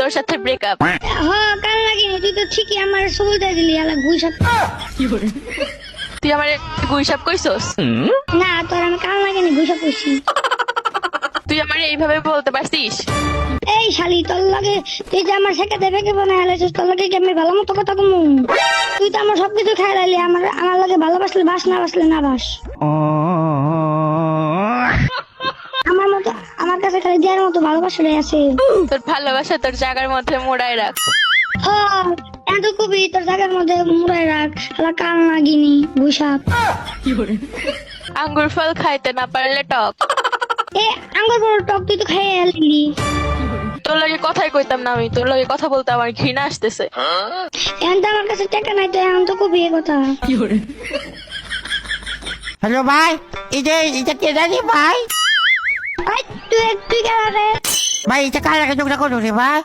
তোর সাথে ব্রেকআপ। হ্যাঁ কাল লাগিনি, তুই তো ঠিকই আমার সুবিধা দিলি আলা গুইসাপ। তুই আমার গুইসাপ কইছস? না তোর আমি কাল লাগিনি গুইসাপ কইছি। তুই আমার এইভাবে বলতে পারছিস? এই শালি তোর লাগে তুই যে আমার শেখাতে ফেকে বানাই আলাইছিস, তোর লাগে কি আমি ভালো মতো কথা কমু? তুই তো আমার সবকিছু খাই লাইলি, আমার লাগে ভালোবাসলে বাস, না বাসলে না বাস। আমার মতো আমার কাছে খালি দেওয়ার মতো ভালোবাসাটাই আছে। তোর ভালোবাসা তোর জায়গার মধ্যে মোড়ায় রাখ। হ্যাঁ এত কবি তোর জায়গার মধ্যে মুড়াই রাখ, আলা কাল লাগিনি গুইসাপ। আঙ্গুর ফল খাইতে না পারলে টক। এ আঙ্গুর বড় টক, তুই তো খাই আলি। তোর লাগে কথাই কইতাম না আমি, তোর লাগে কথা বলতে আমার ঘৃণা আসতেছে। এখন তো আমার কাছে টাকা নাই, তো এখন তো কবি এ কথা। হ্যালো ভাই, এটা কে জানি ভাই? তুই তুই কেন রে? ভাই এটা কার লাগে ঝগড়া করো রে ভাই?